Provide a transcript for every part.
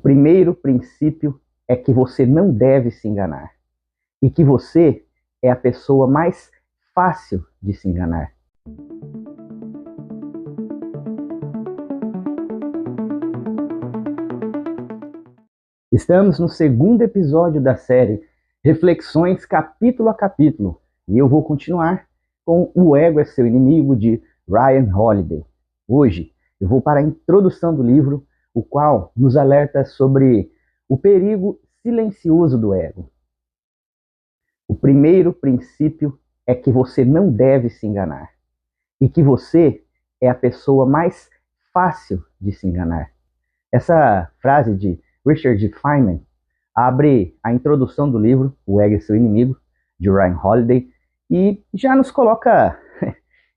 primeiro princípio é que você não deve se enganar e que você é a pessoa mais fácil de se enganar. Estamos no segundo episódio da série Reflexões capítulo a capítulo e eu vou continuar com O Ego é Seu Inimigo, de Ryan Holiday. Hoje eu vou para a introdução do livro, o qual nos alerta sobre o perigo silencioso do ego. O primeiro princípio é que você não deve se enganar e que você é a pessoa mais fácil de se enganar. Essa frase de Richard Feynman abre a introdução do livro O Ego é Seu Inimigo, de Ryan Holiday, e já nos coloca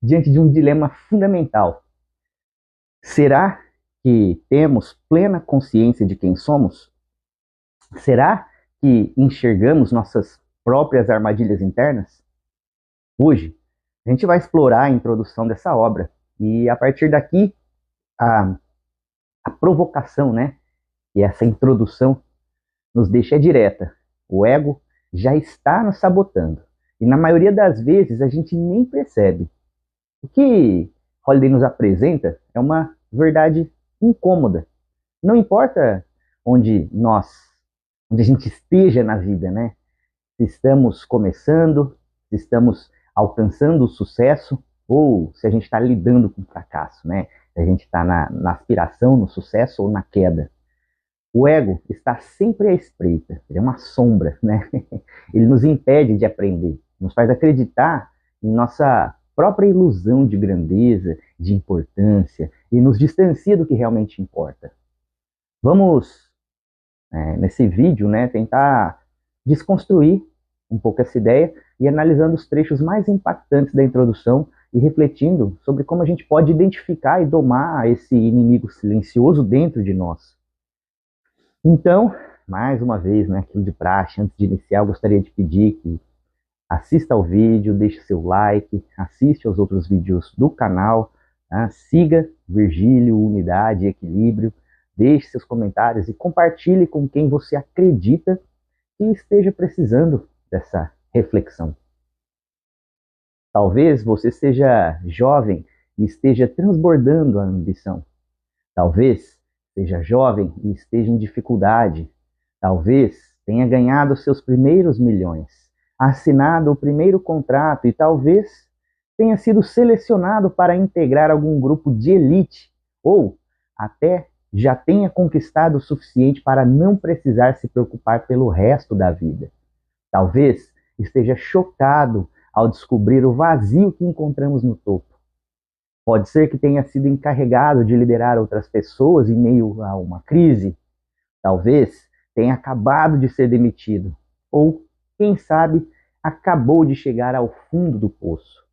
diante de um dilema fundamental. Será que temos plena consciência de quem somos? Será que enxergamos nossas próprias armadilhas internas? Hoje, a gente vai explorar a introdução dessa obra e, a partir daqui, a provocação, né? E essa introdução nos deixa direta. O ego já está nos sabotando. E na maioria das vezes a gente nem percebe. O que Holiday nos apresenta é uma verdade incômoda. Não importa onde a gente esteja na vida, né? Se estamos começando, se estamos alcançando o sucesso, ou se a gente está lidando com o fracasso, né? Se a gente está na aspiração, no sucesso ou na queda. O ego está sempre à espreita, ele é uma sombra, né? Ele nos impede de aprender, nos faz acreditar em nossa própria ilusão de grandeza, de importância, e nos distancia do que realmente importa. Vamos, nesse vídeo, né, tentar desconstruir um pouco essa ideia e analisando os trechos mais impactantes da introdução e refletindo sobre como a gente pode identificar e domar esse inimigo silencioso dentro de nós. Então, mais uma vez, né, aquilo de praxe, antes de iniciar, eu gostaria de pedir que assista ao vídeo, deixe seu like, assiste aos outros vídeos do canal, tá? Siga Virgílio, Unidade e Equilíbrio, deixe seus comentários e compartilhe com quem você acredita que esteja precisando dessa reflexão. Talvez você seja jovem e esteja transbordando a ambição. Talvez seja jovem e esteja em dificuldade. Talvez tenha ganhado seus primeiros milhões, assinado o primeiro contrato e talvez tenha sido selecionado para integrar algum grupo de elite ou até já tenha conquistado o suficiente para não precisar se preocupar pelo resto da vida. Talvez esteja chocado ao descobrir o vazio que encontramos no topo. Pode ser que tenha sido encarregado de liderar outras pessoas em meio a uma crise. Talvez tenha acabado de ser demitido. Ou, quem sabe, acabou de chegar ao fundo do poço.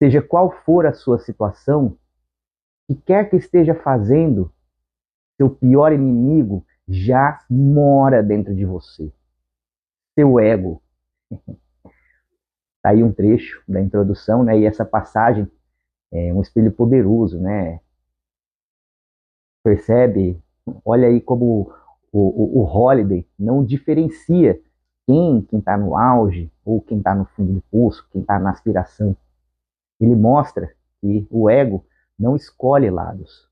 Seja qual for a sua situação, o que quer que esteja fazendo, seu pior inimigo já mora dentro de você. Seu ego. Tá aí um trecho da introdução, né? E essa passagem é um espelho poderoso, né? Percebe? Olha aí como o Holiday não diferencia quem está no auge ou quem está no fundo do poço, quem está na aspiração. Ele mostra que o ego não escolhe lados.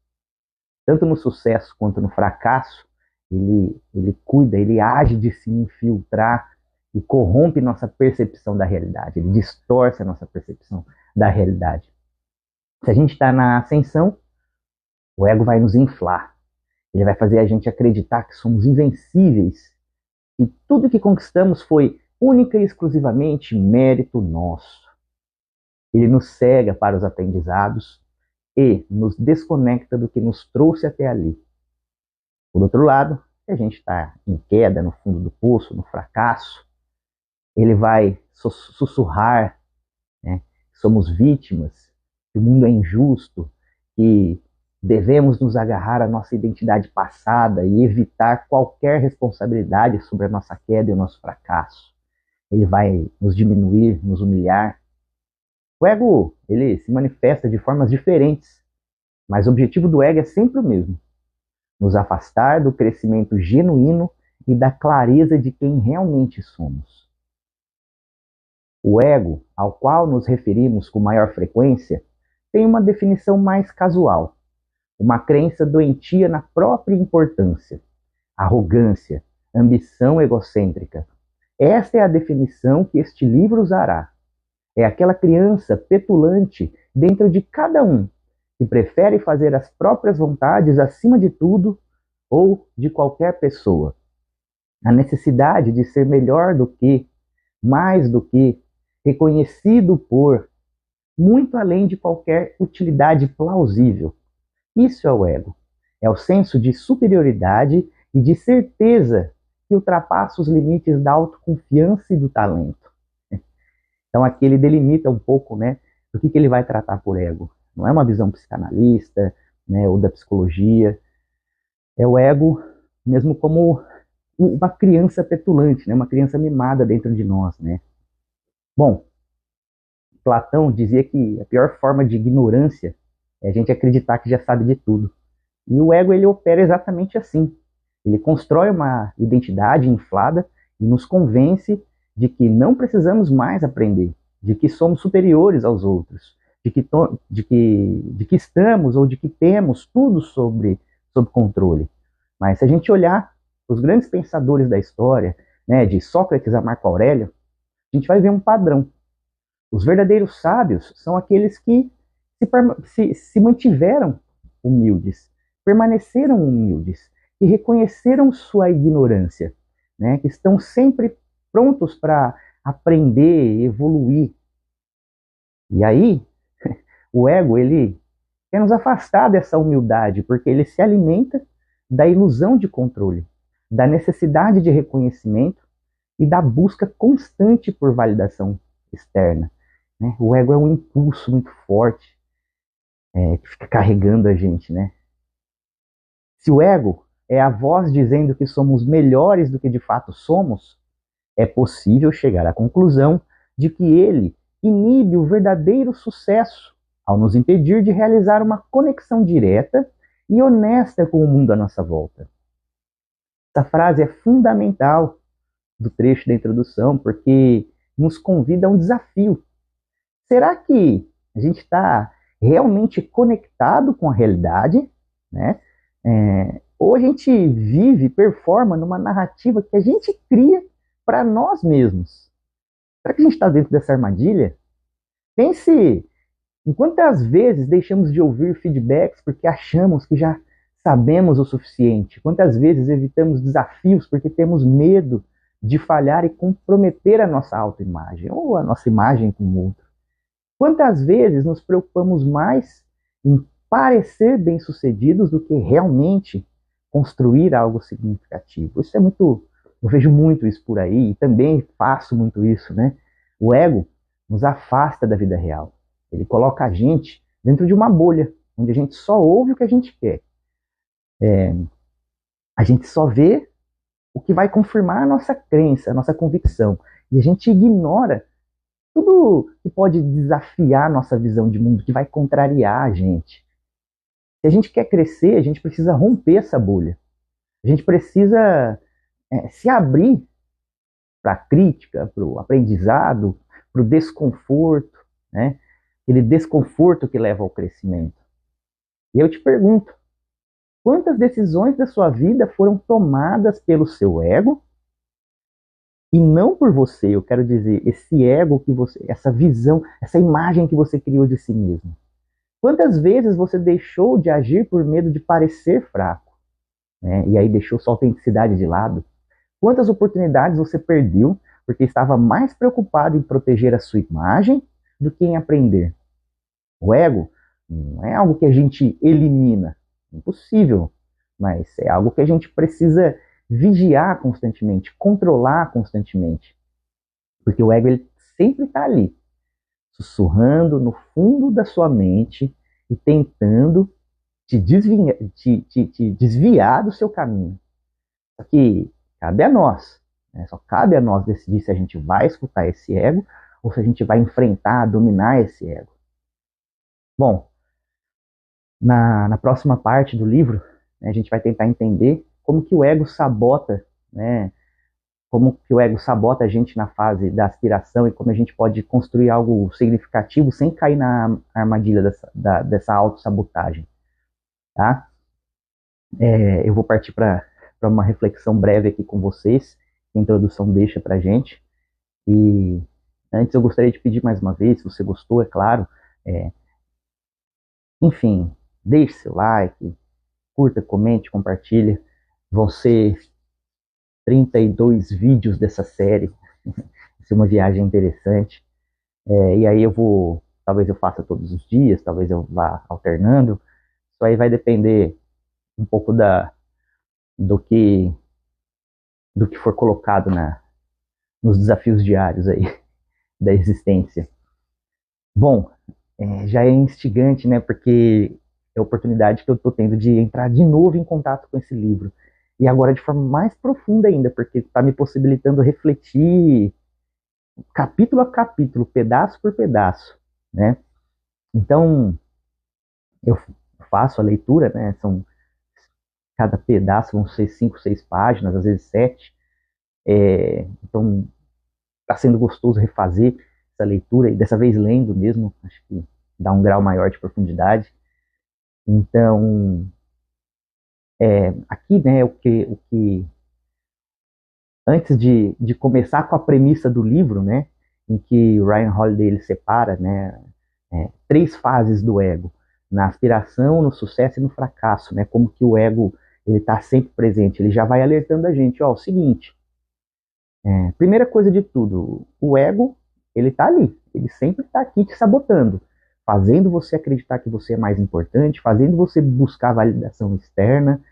Tanto no sucesso quanto no fracasso, ele cuida, ele age de se infiltrar e corrompe nossa percepção da realidade. Ele distorce a nossa percepção da realidade. Se a gente está na ascensão, o ego vai nos inflar. Ele vai fazer a gente acreditar que somos invencíveis. E tudo que conquistamos foi única e exclusivamente mérito nosso. Ele nos cega para os aprendizados e nos desconecta do que nos trouxe até ali. Por outro lado, se a gente está em queda, no fundo do poço, no fracasso, ele vai sussurrar, né, que somos vítimas, que o mundo é injusto, que devemos nos agarrar à nossa identidade passada e evitar qualquer responsabilidade sobre a nossa queda e o nosso fracasso. Ele vai nos diminuir, nos humilhar. O ego, ele se manifesta de formas diferentes, mas o objetivo do ego é sempre o mesmo: nos afastar do crescimento genuíno e da clareza de quem realmente somos. O ego, ao qual nos referimos com maior frequência, tem uma definição mais casual, uma crença doentia na própria importância, arrogância, ambição egocêntrica. Esta é a definição que este livro usará. É aquela criança petulante dentro de cada um, que prefere fazer as próprias vontades acima de tudo ou de qualquer pessoa. A necessidade de ser melhor do que, mais do que, reconhecido por, muito além de qualquer utilidade plausível. Isso é o ego. É o senso de superioridade e de certeza que ultrapassa os limites da autoconfiança e do talento. Então aqui ele delimita um pouco, né, do que ele vai tratar por ego. Não é uma visão psicanalista, né, ou da psicologia. É o ego mesmo como uma criança petulante, né, uma criança mimada dentro de nós, né. Bom, Platão dizia que a pior forma de ignorância é a gente acreditar que já sabe de tudo. E o ego, ele opera exatamente assim. Ele constrói uma identidade inflada e nos convence de que não precisamos mais aprender, de que somos superiores aos outros, de que estamos ou de que temos tudo sob controle. Mas se a gente olhar os grandes pensadores da história, né, de Sócrates a Marco Aurélio, a gente vai ver um padrão. Os verdadeiros sábios são aqueles que se mantiveram humildes, permaneceram humildes e reconheceram sua ignorância, né? Que estão sempre prontos para aprender, evoluir. E aí, o ego, ele quer nos afastar dessa humildade, porque ele se alimenta da ilusão de controle, da necessidade de reconhecimento e da busca constante por validação externa. Né? O ego é um impulso muito forte, que fica carregando a gente, né? Se o ego é a voz dizendo que somos melhores do que de fato somos, é possível chegar à conclusão de que ele inibe o verdadeiro sucesso ao nos impedir de realizar uma conexão direta e honesta com o mundo à nossa volta. Essa frase é fundamental do trecho da introdução, porque nos convida a um desafio. Será que a gente está realmente conectado com a realidade, né? Ou a gente vive, performa numa narrativa que a gente cria para nós mesmos? Será que a gente está dentro dessa armadilha? Pense em quantas vezes deixamos de ouvir feedbacks porque achamos que já sabemos o suficiente. Quantas vezes evitamos desafios porque temos medo de falhar e comprometer a nossa autoimagem ou a nossa imagem com o outro. Quantas vezes nos preocupamos mais em parecer bem-sucedidos do que realmente construir algo significativo? Isso é muito, eu vejo muito isso por aí e também faço muito isso, né? O ego nos afasta da vida real. Ele coloca a gente dentro de uma bolha, onde a gente só ouve o que a gente quer. A gente só vê o que vai confirmar a nossa crença, a nossa convicção. E a gente ignora tudo que pode desafiar a nossa visão de mundo, que vai contrariar a gente. Se a gente quer crescer, a gente precisa romper essa bolha. A gente precisa se abrir para a crítica, para o aprendizado, para o desconforto, né? Aquele desconforto que leva ao crescimento. E eu te pergunto, quantas decisões da sua vida foram tomadas pelo seu ego e não por você? Eu quero dizer, esse ego que você, essa visão, essa imagem que você criou de si mesmo. Quantas vezes você deixou de agir por medo de parecer fraco, né? E aí deixou sua autenticidade de lado? Quantas oportunidades você perdeu porque estava mais preocupado em proteger a sua imagem do que em aprender? O ego não é algo que a gente elimina, impossível, mas é algo que a gente precisa vigiar constantemente, controlar constantemente, porque o ego ele sempre está ali, sussurrando no fundo da sua mente e tentando te desviar do seu caminho. Só que cabe a nós, né? Só cabe a nós decidir se a gente vai escutar esse ego ou se a gente vai enfrentar, dominar esse ego. Bom, na próxima parte do livro, né, a gente vai tentar entender como que o ego sabota, né, como que o ego sabota a gente na fase da aspiração e como a gente pode construir algo significativo sem cair na armadilha dessa autossabotagem, tá? Eu vou partir para uma reflexão breve aqui com vocês, que a introdução deixa para a gente. E antes eu gostaria de pedir mais uma vez, se você gostou, é claro, é, enfim, deixe seu like, curta, comente, compartilha. Vão ser 32 vídeos dessa série. Vai ser uma viagem interessante. E aí talvez eu faça todos os dias, talvez eu vá alternando. Isso aí vai depender um pouco do que, do que for colocado nos desafios diários aí da existência. Bom, já é instigante, né? Porque é a oportunidade que eu estou tendo de entrar de novo em contato com esse livro. E agora de forma mais profunda ainda, porque está me possibilitando refletir capítulo a capítulo, pedaço por pedaço, né? Então, eu faço a leitura, né? Cada pedaço vão ser 5, 6 páginas, às vezes 7. Então, está sendo gostoso refazer essa leitura, e dessa vez lendo mesmo, acho que dá um grau maior de profundidade. Então, aqui, né, antes de começar com a premissa do livro, né, em que Ryan Holiday ele separa, né, 3 fases do ego, na aspiração, no sucesso e no fracasso, né, como que o ego ele está sempre presente, ele já vai alertando a gente, ó, o seguinte, primeira coisa de tudo, o ego ele está ali, ele sempre está aqui te sabotando, fazendo você acreditar que você é mais importante, fazendo você buscar validação externa,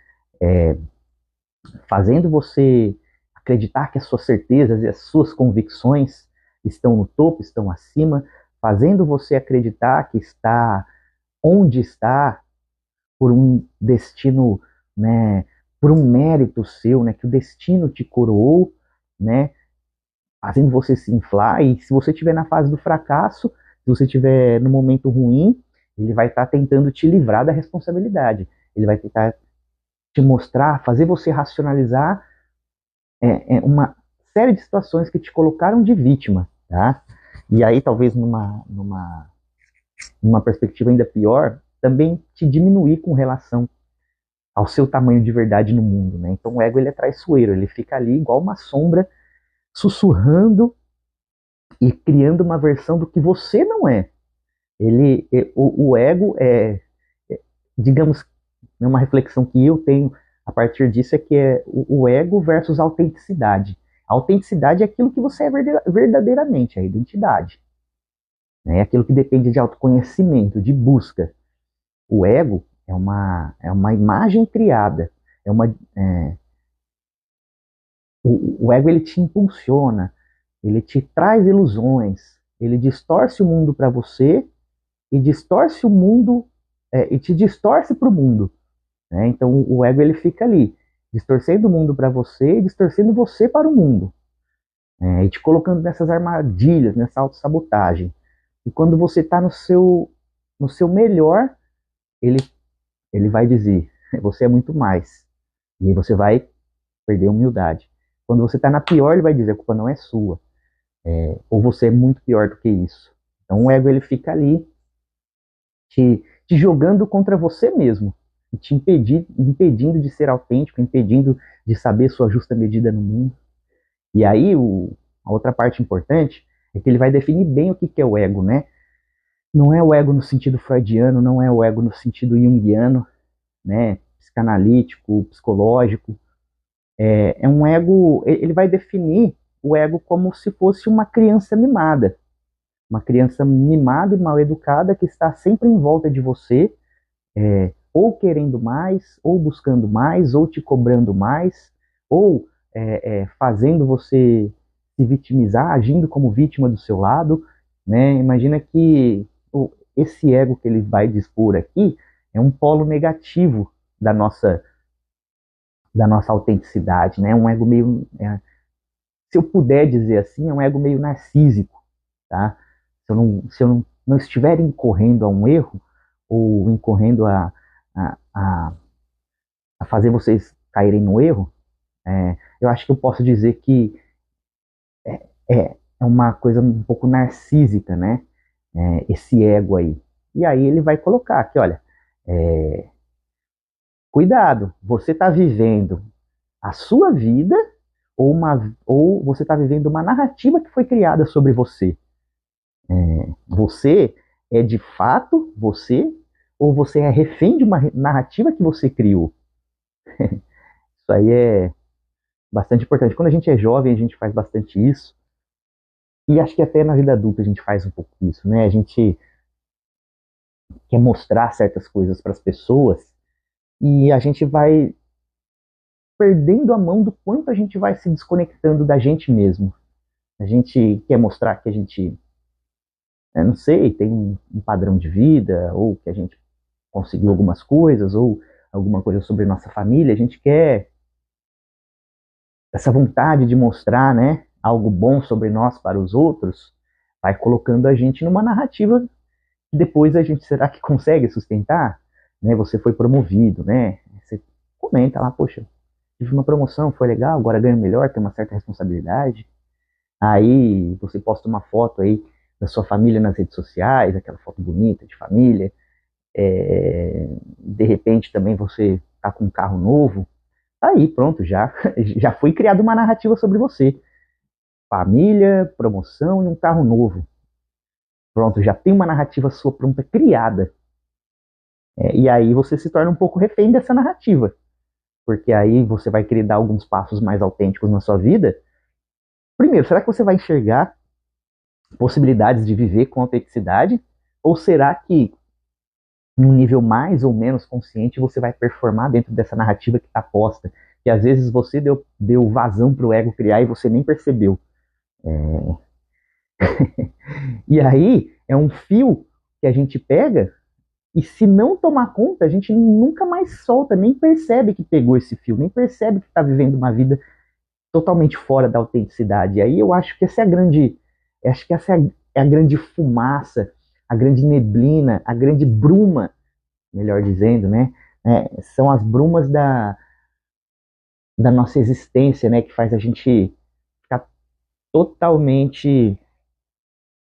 fazendo você acreditar que as suas certezas e as suas convicções estão no topo, estão acima, fazendo você acreditar que está onde está por um destino, né, por um mérito seu, né, que o destino te coroou, né, fazendo você se inflar. E se você estiver na fase do fracasso, se você estiver no momento ruim, ele vai estar tentando te livrar da responsabilidade. Ele vai tentar te mostrar, fazer você racionalizar uma série de situações que te colocaram de vítima, tá? E aí, talvez numa perspectiva ainda pior, também te diminuir com relação ao seu tamanho de verdade no mundo, né? Então o ego ele é traiçoeiro, ele fica ali igual uma sombra, sussurrando e criando uma versão do que você não é. O ego digamos, uma reflexão que eu tenho a partir disso é que é o ego versus a autenticidade. A autenticidade é aquilo que você é verdadeiramente, a identidade. Né? É aquilo que depende de autoconhecimento, de busca. O ego é uma imagem criada, é uma, o ego ele te impulsiona, ele te traz ilusões, ele distorce o mundo para você e distorce o mundo e te distorce para o mundo. Né? Então o ego ele fica ali, distorcendo o mundo para você e distorcendo você para o mundo. E te colocando nessas armadilhas, nessa autossabotagem. E quando você está no seu melhor, ele, ele vai dizer, você é muito mais. E aí você vai perder a humildade. Quando você está na pior, ele vai dizer, a culpa não é sua. Ou você é muito pior do que isso. Então o ego ele fica ali te jogando contra você mesmo. E te impedindo de ser autêntico, impedindo de saber sua justa medida no mundo. E aí a outra parte importante é que ele vai definir bem o que é o ego, né? Não é o ego no sentido freudiano, não é o ego no sentido junguiano, né? Psicanalítico, psicológico. É um ego, ele vai definir o ego como se fosse uma criança mimada. Uma criança mimada e mal educada que está sempre em volta de você, ou querendo mais, ou buscando mais, ou te cobrando mais, ou fazendo você se vitimizar, agindo como vítima do seu lado, né? Imagina que esse ego que ele vai dispor aqui é um polo negativo da nossa autenticidade, né? Um ego meio, se eu puder dizer assim, é um ego meio narcísico, tá? Se eu não estiver incorrendo a um erro ou incorrendo a a fazer vocês caírem no erro, eu acho que eu posso dizer que é uma coisa um pouco narcísica, né? Esse ego aí. E aí ele vai colocar aqui, olha, cuidado, você está vivendo a sua vida ou você está vivendo uma narrativa que foi criada sobre você. Você é de fato você ou você é refém de uma narrativa que você criou? Isso aí é bastante importante. Quando a gente é jovem, a gente faz bastante isso. E acho que até na vida adulta a gente faz um pouco isso, né? A gente quer mostrar certas coisas para as pessoas e a gente vai perdendo a mão do quanto a gente vai se desconectando da gente mesmo. A gente quer mostrar que a gente, não sei, tem um padrão de vida, ou que a gente conseguiu algumas coisas, ou alguma coisa sobre nossa família. A gente quer essa vontade de mostrar, né, algo bom sobre nós para os outros, vai colocando a gente numa narrativa que depois a gente, será que consegue sustentar? Né, você foi promovido, né? Você comenta lá, poxa, tive uma promoção, foi legal, agora ganho melhor, tem uma certa responsabilidade. Aí você posta uma foto aí da sua família nas redes sociais, aquela foto bonita de família. De repente também você tá com um carro novo. Aí pronto, já foi criada uma narrativa sobre você. Família, promoção e um carro novo. Pronto, já tem uma narrativa sua pronta criada. E aí você se torna um pouco refém dessa narrativa. Porque aí você vai querer dar alguns passos mais autênticos na sua vida. Primeiro, será que você vai enxergar possibilidades de viver com autenticidade? Ou será que, num nível mais ou menos consciente, você vai performar dentro dessa narrativa que está posta? Que às vezes você deu vazão para o ego criar e você nem percebeu. E aí é um fio que a gente pega e se não tomar conta, a gente nunca mais solta, nem percebe que pegou esse fio, nem percebe que está vivendo uma vida totalmente fora da autenticidade. E aí eu acho que essa é a grande, acho que essa é a grande fumaça, a grande neblina, a grande bruma, melhor dizendo, né? São as brumas da nossa existência, né? Que faz a gente ficar totalmente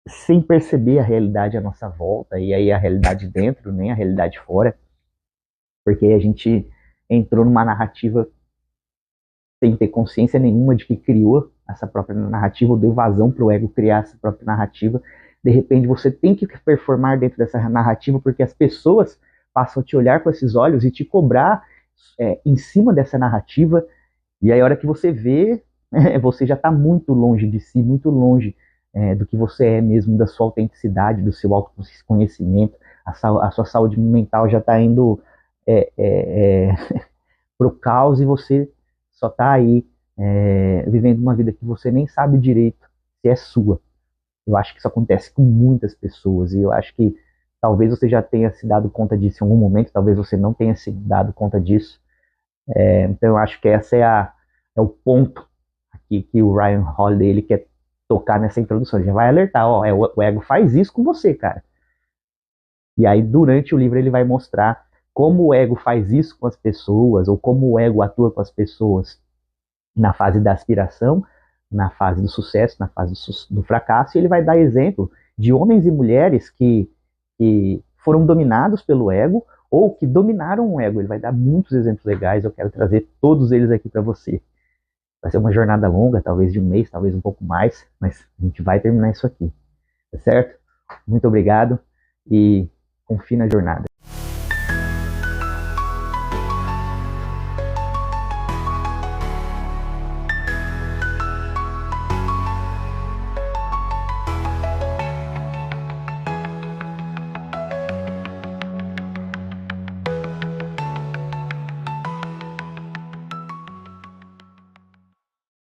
sem perceber a realidade à nossa volta, e aí a realidade dentro, nem a realidade fora, porque a gente entrou numa narrativa sem ter consciência nenhuma de que criou essa própria narrativa, ou deu vazão para o ego criar essa própria narrativa. De repente você tem que performar dentro dessa narrativa, porque as pessoas passam a te olhar com esses olhos e te cobrar em cima dessa narrativa, e aí a hora que você vê, você já está muito longe de si, muito longe do que você é mesmo, da sua autenticidade, do seu autoconhecimento. A sua saúde mental já está indo pro caos e você só está aí vivendo uma vida que você nem sabe direito se é sua. Eu acho que isso acontece com muitas pessoas e eu acho que talvez você já tenha se dado conta disso em algum momento, talvez você não tenha se dado conta disso. Então eu acho que essa é o ponto aqui que o Ryan Holiday ele quer tocar nessa introdução. Ele já vai alertar, ó, o ego faz isso com você, cara. E aí durante o livro ele vai mostrar como o ego faz isso com as pessoas, ou como o ego atua com as pessoas na fase da aspiração, na fase do sucesso, na fase do fracasso, e ele vai dar exemplo de homens e mulheres que foram dominados pelo ego, ou que dominaram o ego. Ele vai dar muitos exemplos legais, eu quero trazer todos eles aqui para você. Vai ser uma jornada longa, talvez de um mês, talvez um pouco mais, mas a gente vai terminar isso aqui, tá certo? Muito obrigado e confie na jornada.